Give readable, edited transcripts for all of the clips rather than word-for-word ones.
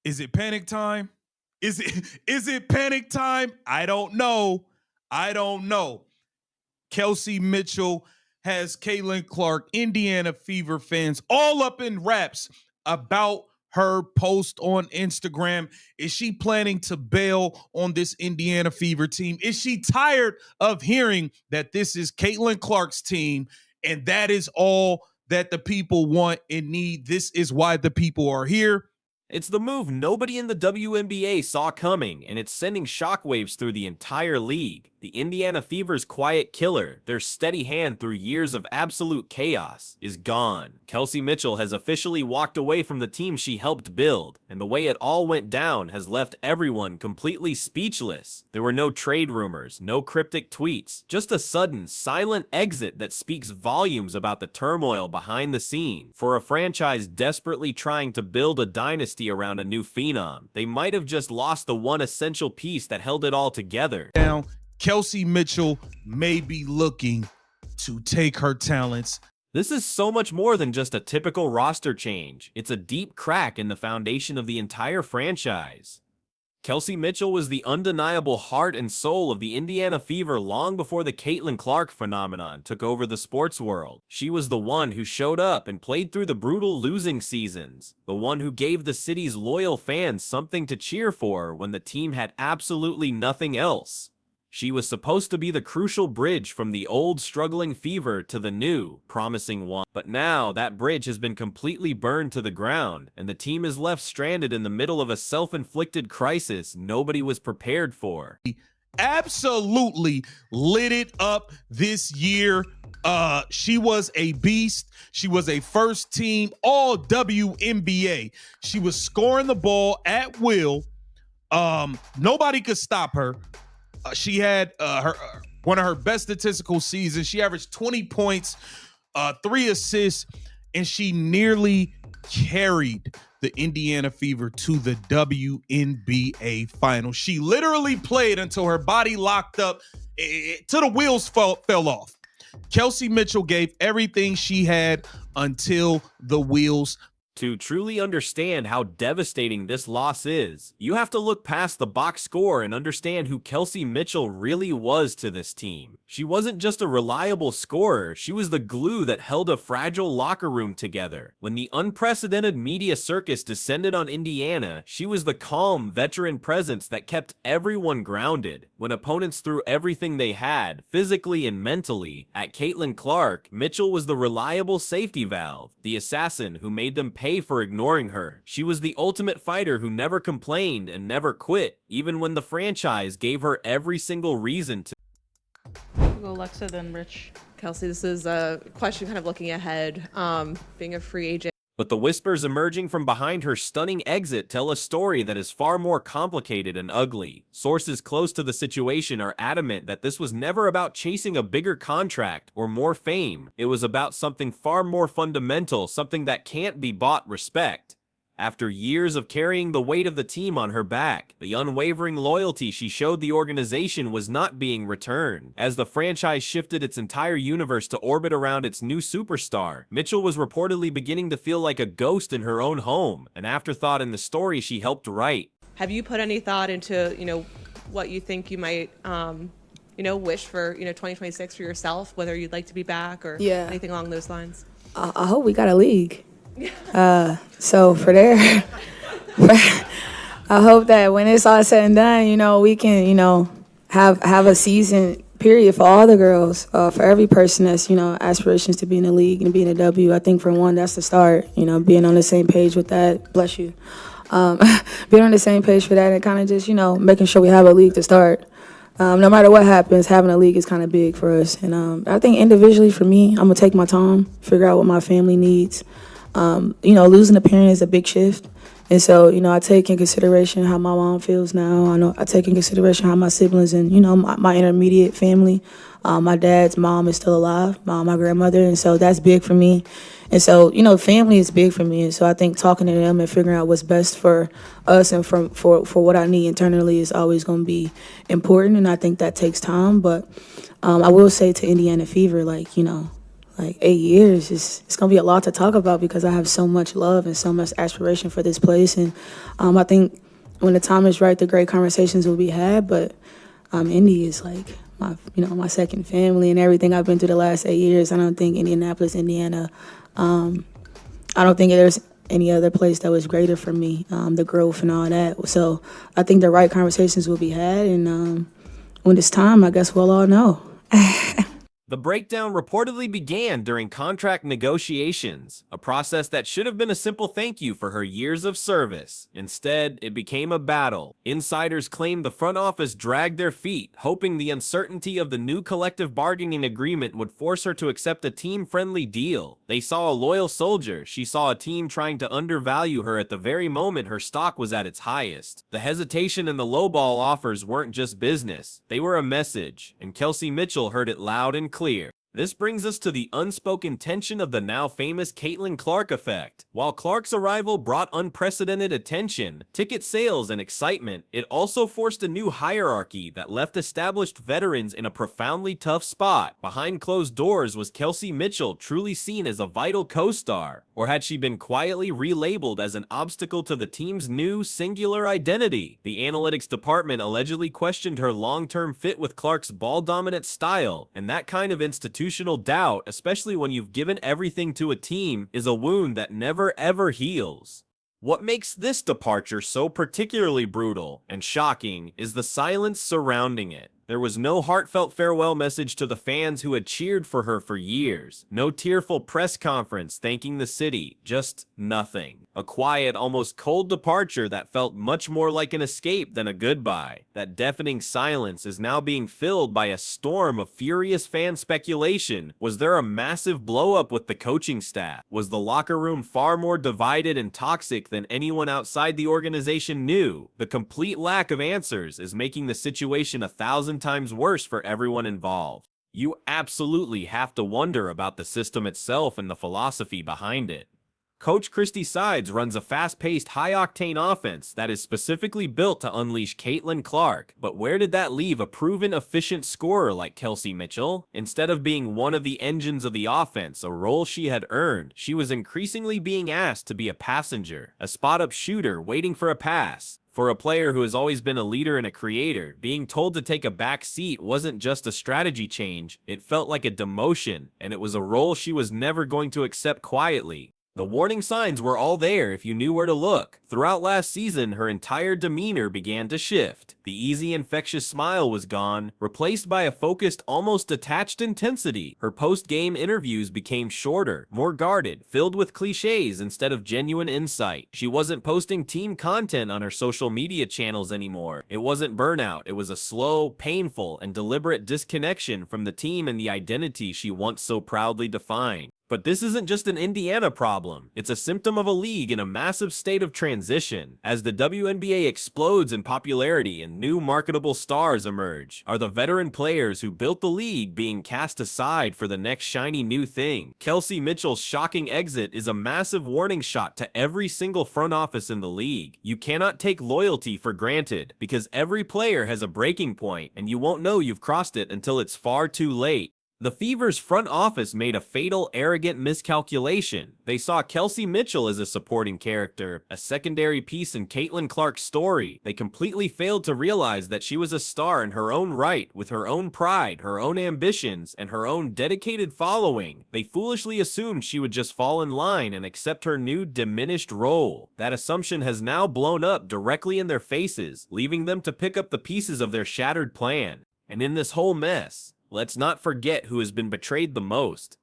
Is it panic time? Is it panic time? I don't know. Kelsey Mitchell has Caitlin Clark, Indiana Fever fans, all up in wraps about her post on Instagram. Is she planning to bail on this Indiana Fever team? Is she tired of hearing that this is Caitlin Clark's team and that is all that the people want and need? This is why the people are here. It's the move nobody in the WNBA saw coming, and it's sending shockwaves through the entire league. The Indiana Fever's quiet killer, their steady hand through years of absolute chaos, is gone. Kelsey Mitchell has officially walked away from the team she helped build, and the way it all went down has left everyone completely speechless. There were no trade rumors, no cryptic tweets, just a sudden, silent exit that speaks volumes about the turmoil behind the scene. For a franchise desperately trying to build a dynasty around a new phenom, they might have just lost the one essential piece that held it all together. Now, Kelsey Mitchell may be looking to take her talents. This is so much more than just a typical roster change. It's a deep crack in the foundation of the entire franchise. Kelsey Mitchell was the undeniable heart and soul of the Indiana Fever long before the Caitlin Clark phenomenon took over the sports world. She was the one who showed up and played through the brutal losing seasons, the one who gave the city's loyal fans something to cheer for when the team had absolutely nothing else. She was supposed to be the crucial bridge from the old struggling Fever to the new, promising one. But now that bridge has been completely burned to the ground, and the team is left stranded in the middle of a self-inflicted crisis nobody was prepared for. Absolutely lit it up this year. She was a beast. She was a first team all WNBA. She was scoring the ball at will. Nobody could stop her. She had one of her best statistical seasons. She averaged 20 points, 3 assists, and she nearly carried the Indiana Fever to the WNBA final. She literally played until her body locked up, till the wheels fell off. Kelsey Mitchell gave everything she had until the wheels. To truly understand how devastating this loss is, you have to look past the box score and understand who Kelsey Mitchell really was to this team. She wasn't just a reliable scorer, she was the glue that held a fragile locker room together. When the unprecedented media circus descended on Indiana, she was the calm, veteran presence that kept everyone grounded. When opponents threw everything they had, physically and mentally, at Caitlin Clark, Mitchell was the reliable safety valve, the assassin who made them pay for ignoring her. She was the ultimate fighter who never complained and never quit, even when the franchise gave her every single reason to. We'll go Alexa, then Rich. Kelsey, this is a question kind of looking ahead, being a free agent. But the whispers emerging from behind her stunning exit tell a story that is far more complicated and ugly. Sources close to the situation are adamant that this was never about chasing a bigger contract or more fame. It was about something far more fundamental, something that can't be bought: respect. After years of carrying the weight of the team on her back, the unwavering loyalty she showed the organization was not being returned. As the franchise shifted its entire universe to orbit around its new superstar, Mitchell was reportedly beginning to feel like a ghost in her own home, an afterthought in the story she helped write. Have you put any thought into, what you think you might, wish for, 2026 for yourself, whether you'd like to be back or anything along those lines? I hope we got a league. So for there, I hope that when it's all said and done, we can, have a season period for all the girls, for every person that's, aspirations to be in the league and be in the W. I think for one, that's the start, being on the same page with that. Bless you. Being on the same page for that and kind of just, making sure we have a league to start. No matter what happens, having a league is kind of big for us. And I think individually for me, I'm going to take my time, figure out what my family needs. Losing a parent is a big shift. And so, I take in consideration how my mom feels now. I take in consideration how my siblings and, my intermediate family, my dad's mom is still alive, my grandmother. And so that's big for me. And so, family is big for me. And so I think talking to them and figuring out what's best for us and for what I need internally is always going to be important. And I think that takes time. But I will say to Indiana Fever, like 8 years, it's gonna be a lot to talk about because I have so much love and so much aspiration for this place. And I think when the time is right, the great conversations will be had. But Indy is like my second family and everything I've been through the last 8 years. I don't think Indianapolis, Indiana. I don't think there's any other place that was greater for me. The growth and all that. So I think the right conversations will be had, and when it's time, I guess we'll all know. The breakdown reportedly began during contract negotiations, a process that should have been a simple thank you for her years of service. Instead, it became a battle. Insiders claimed the front office dragged their feet, hoping the uncertainty of the new collective bargaining agreement would force her to accept a team-friendly deal. They saw a loyal soldier. She saw a team trying to undervalue her at the very moment her stock was at its highest. The hesitation and the lowball offers weren't just business. They were a message, and Kelsey Mitchell heard it loud and clear. This brings us to the unspoken tension of the now famous Caitlin Clark effect. While Clark's arrival brought unprecedented attention, ticket sales, and excitement, it also forced a new hierarchy that left established veterans in a profoundly tough spot. Behind closed doors, was Kelsey Mitchell truly seen as a vital co-star? Or had she been quietly relabeled as an obstacle to the team's new, singular identity? The analytics department allegedly questioned her long-term fit with Clark's ball-dominant style, and that kind of institutional doubt, especially when you've given everything to a team, is a wound that never ever heals. What makes this departure so particularly brutal and shocking is the silence surrounding it. There was no heartfelt farewell message to the fans who had cheered for her for years. No tearful press conference thanking the city. Just nothing. A quiet, almost cold departure that felt much more like an escape than a goodbye. That deafening silence is now being filled by a storm of furious fan speculation. Was there a massive blow-up with the coaching staff? Was the locker room far more divided and toxic than anyone outside the organization knew? The complete lack of answers is making the situation 1,000 times worse for everyone involved. You absolutely have to wonder about the system itself and the philosophy behind it. Coach Christie Sides runs a fast-paced, high-octane offense that is specifically built to unleash Caitlin Clark. But where did that leave a proven, efficient scorer like Kelsey Mitchell? Instead of being one of the engines of the offense, a role she had earned, she was increasingly being asked to be a passenger, a spot-up shooter waiting for a pass. For a player who has always been a leader and a creator, being told to take a back seat wasn't just a strategy change, it felt like a demotion, and it was a role she was never going to accept quietly. The warning signs were all there if you knew where to look. Throughout last season, her entire demeanor began to shift. The easy, infectious smile was gone, replaced by a focused, almost detached intensity. Her post-game interviews became shorter, more guarded, filled with cliches instead of genuine insight. She wasn't posting team content on her social media channels anymore. It wasn't burnout, it was a slow, painful, and deliberate disconnection from the team and the identity she once so proudly defined. But this isn't just an Indiana problem. It's a symptom of a league in a massive state of transition. As the WNBA explodes in popularity and new marketable stars emerge, are the veteran players who built the league being cast aside for the next shiny new thing? Kelsey Mitchell's shocking exit is a massive warning shot to every single front office in the league. You cannot take loyalty for granted, because every player has a breaking point, and you won't know you've crossed it until it's far too late. The Fever's front office made a fatal, arrogant miscalculation. They saw Kelsey Mitchell as a supporting character, a secondary piece in Caitlin Clark's story. They completely failed to realize that she was a star in her own right, with her own pride, her own ambitions, and her own dedicated following. They foolishly assumed she would just fall in line and accept her new, diminished role. That assumption has now blown up directly in their faces, leaving them to pick up the pieces of their shattered plan. And in this whole mess, let's not forget who has been betrayed the most: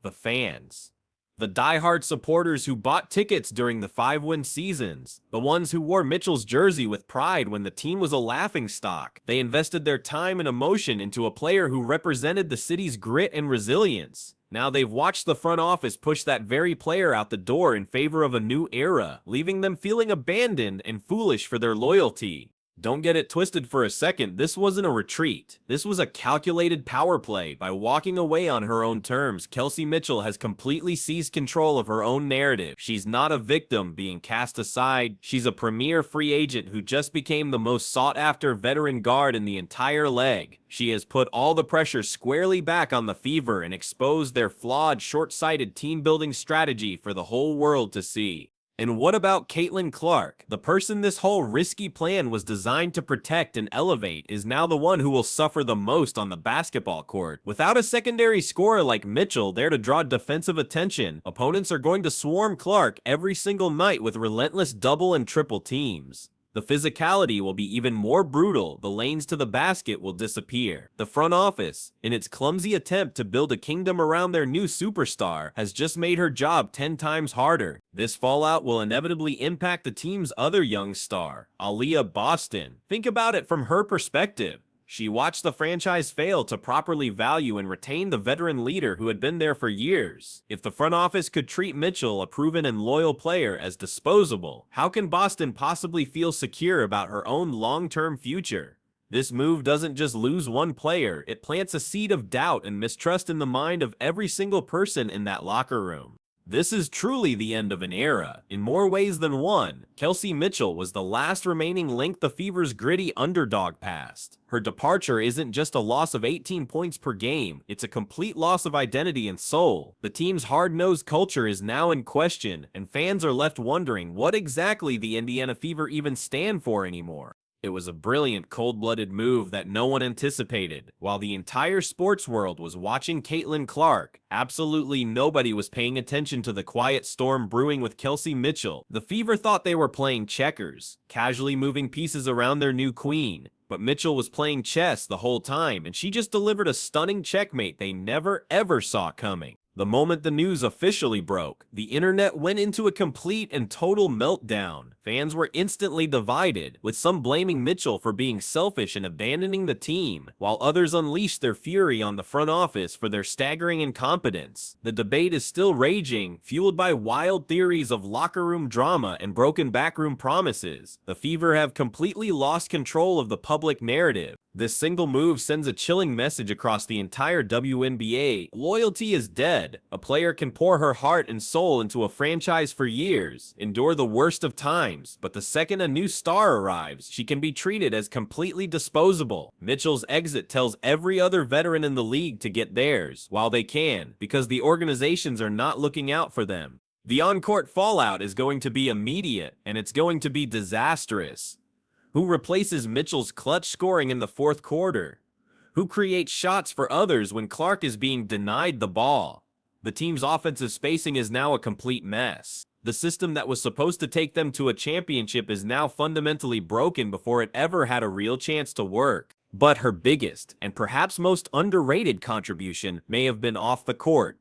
the fans. The diehard supporters who bought tickets during the 5-win seasons. The ones who wore Mitchell's jersey with pride when the team was a laughingstock. They invested their time and emotion into a player who represented the city's grit and resilience. Now they've watched the front office push that very player out the door in favor of a new era, leaving them feeling abandoned and foolish for their loyalty. Don't get it twisted for a second, this wasn't a retreat. This was a calculated power play. By walking away on her own terms, Kelsey Mitchell has completely seized control of her own narrative. She's not a victim being cast aside. She's a premier free agent who just became the most sought-after veteran guard in the entire league. She has put all the pressure squarely back on the Fever and exposed their flawed, short-sighted team-building strategy for the whole world to see. And what about Caitlin Clark? The person this whole risky plan was designed to protect and elevate is now the one who will suffer the most on the basketball court. Without a secondary scorer like Mitchell there to draw defensive attention, opponents are going to swarm Clark every single night with relentless double and triple teams. The physicality will be even more brutal, the lanes to the basket will disappear. The front office, in its clumsy attempt to build a kingdom around their new superstar, has just made her job 10 times harder. This fallout will inevitably impact the team's other young star, Aaliyah Boston. Think about it from her perspective. She watched the franchise fail to properly value and retain the veteran leader who had been there for years. If the front office could treat Mitchell, a proven and loyal player, as disposable, how can Boston possibly feel secure about her own long-term future? This move doesn't just lose one player, it plants a seed of doubt and mistrust in the mind of every single person in that locker room. This is truly the end of an era. In more ways than one, Kelsey Mitchell was the last remaining link the Fever's gritty underdog passed. Her departure isn't just a loss of 18 points per game, it's a complete loss of identity and soul. The team's hard-nosed culture is now in question, and fans are left wondering what exactly the Indiana Fever even stand for anymore. It was a brilliant, cold-blooded move that no one anticipated. While the entire sports world was watching Caitlin Clark, absolutely nobody was paying attention to the quiet storm brewing with Kelsey Mitchell. The Fever thought they were playing checkers, casually moving pieces around their new queen. But Mitchell was playing chess the whole time, and she just delivered a stunning checkmate they never ever saw coming. The moment the news officially broke, the internet went into a complete and total meltdown. Fans were instantly divided, with some blaming Mitchell for being selfish and abandoning the team, while others unleashed their fury on the front office for their staggering incompetence. The debate is still raging, fueled by wild theories of locker room drama and broken backroom promises. The Fever have completely lost control of the public narrative. This single move sends a chilling message across the entire WNBA. Loyalty is dead. A player can pour her heart and soul into a franchise for years, endure the worst of times, but the second a new star arrives, she can be treated as completely disposable. Mitchell's exit tells every other veteran in the league to get theirs, while they can, because the organizations are not looking out for them. The on-court fallout is going to be immediate, and it's going to be disastrous. Who replaces Mitchell's clutch scoring in the fourth quarter? Who creates shots for others when Clark is being denied the ball? The team's offensive spacing is now a complete mess. The system that was supposed to take them to a championship is now fundamentally broken before it ever had a real chance to work. But her biggest, and perhaps most underrated contribution may have been off the court.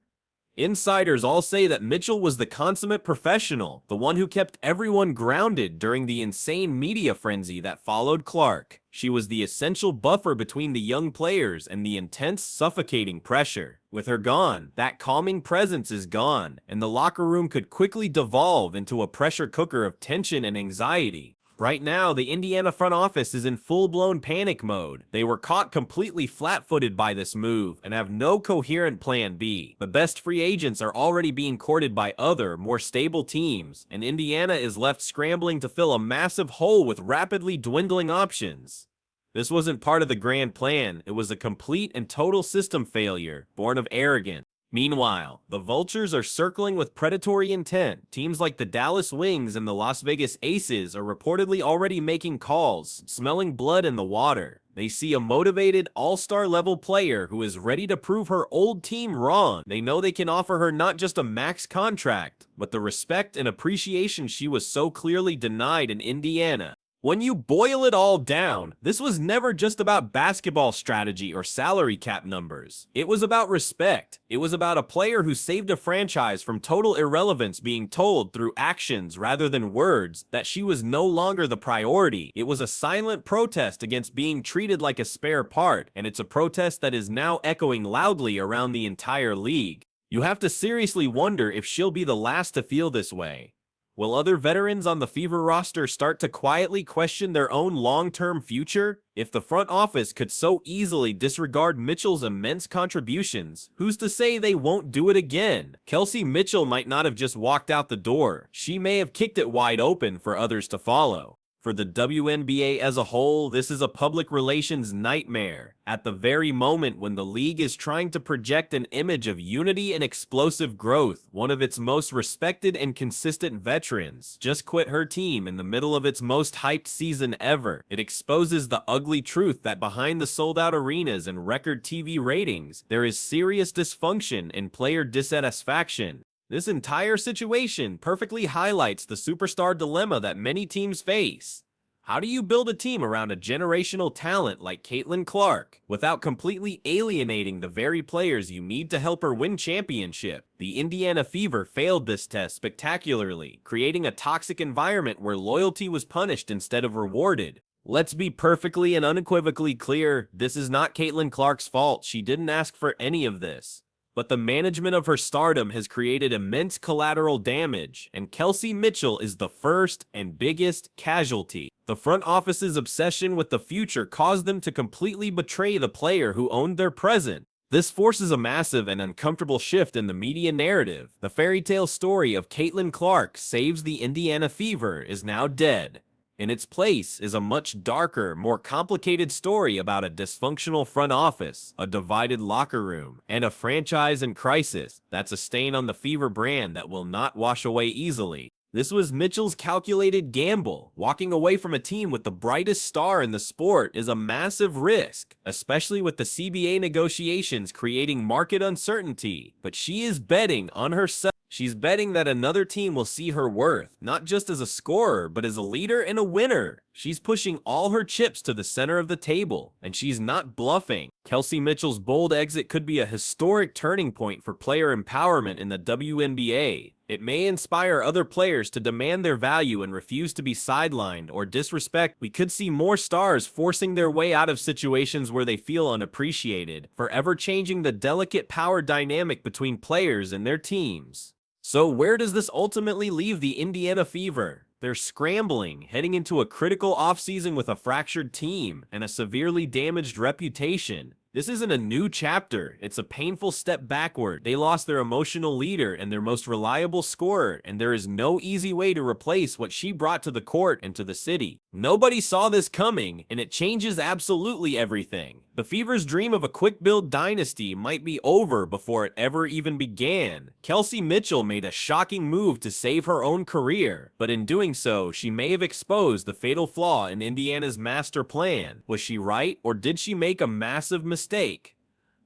Insiders all say that Mitchell was the consummate professional, the one who kept everyone grounded during the insane media frenzy that followed Clark. She was the essential buffer between the young players and the intense, suffocating pressure. With her gone, that calming presence is gone, and the locker room could quickly devolve into a pressure cooker of tension and anxiety. Right now, the Indiana front office is in full-blown panic mode. They were caught completely flat-footed by this move and have no coherent plan B. The best free agents are already being courted by other, more stable teams, and Indiana is left scrambling to fill a massive hole with rapidly dwindling options. This wasn't part of the grand plan. It was a complete and total system failure, born of arrogance. Meanwhile, the Vultures are circling with predatory intent. Teams like the Dallas Wings and the Las Vegas Aces are reportedly already making calls, smelling blood in the water. They see a motivated, all-star level player who is ready to prove her old team wrong. They know they can offer her not just a max contract, but the respect and appreciation she was so clearly denied in Indiana. When you boil it all down, this was never just about basketball strategy or salary cap numbers. It was about respect. It was about a player who saved a franchise from total irrelevance being told through actions rather than words that she was no longer the priority. It was a silent protest against being treated like a spare part, and it's a protest that is now echoing loudly around the entire league. You have to seriously wonder if she'll be the last to feel this way. Will other veterans on the Fever roster start to quietly question their own long-term future? If the front office could so easily disregard Mitchell's immense contributions, who's to say they won't do it again? Kelsey Mitchell might not have just walked out the door. She may have kicked it wide open for others to follow. For the WNBA as a whole, this is a public relations nightmare. At the very moment when the league is trying to project an image of unity and explosive growth, one of its most respected and consistent veterans just quit her team in the middle of its most hyped season ever. It exposes the ugly truth that behind the sold-out arenas and record TV ratings, there is serious dysfunction and player dissatisfaction. This entire situation perfectly highlights the superstar dilemma that many teams face. How do you build a team around a generational talent like Caitlin Clark without completely alienating the very players you need to help her win championship? The Indiana Fever failed this test spectacularly, creating a toxic environment where loyalty was punished instead of rewarded. Let's be perfectly and unequivocally clear, this is not Caitlin Clark's fault. She didn't ask for any of this. But the management of her stardom has created immense collateral damage, and Kelsey Mitchell is the first and biggest casualty. The front office's obsession with the future caused them to completely betray the player who owned their present. This forces a massive and uncomfortable shift in the media narrative. The fairy tale story of Caitlin Clark saves the Indiana Fever is now dead. In its place is a much darker, more complicated story about a dysfunctional front office, a divided locker room, and a franchise in crisis. That's a stain on the Fever brand that will not wash away easily. This was Mitchell's calculated gamble. Walking away from a team with the brightest star in the sport is a massive risk, especially with the CBA negotiations creating market uncertainty. But she is betting on herself. She's betting that another team will see her worth, not just as a scorer, but as a leader and a winner. She's pushing all her chips to the center of the table, and she's not bluffing. Kelsey Mitchell's bold exit could be a historic turning point for player empowerment in the WNBA. It may inspire other players to demand their value and refuse to be sidelined or disrespect. We could see more stars forcing their way out of situations where they feel unappreciated, forever changing the delicate power dynamic between players and their teams. So where does this ultimately leave the Indiana Fever? They're scrambling, heading into a critical offseason with a fractured team and a severely damaged reputation. This isn't a new chapter, it's a painful step backward. They lost their emotional leader and their most reliable scorer, and there is no easy way to replace what she brought to the court and to the city. Nobody saw this coming, and it changes absolutely everything. The Fever's dream of a quick-build dynasty might be over before it ever even began. Kelsey Mitchell made a shocking move to save her own career, but in doing so, she may have exposed the fatal flaw in Indiana's master plan. Was she right, or did she make a massive mistake?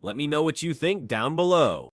Let me know what you think down below.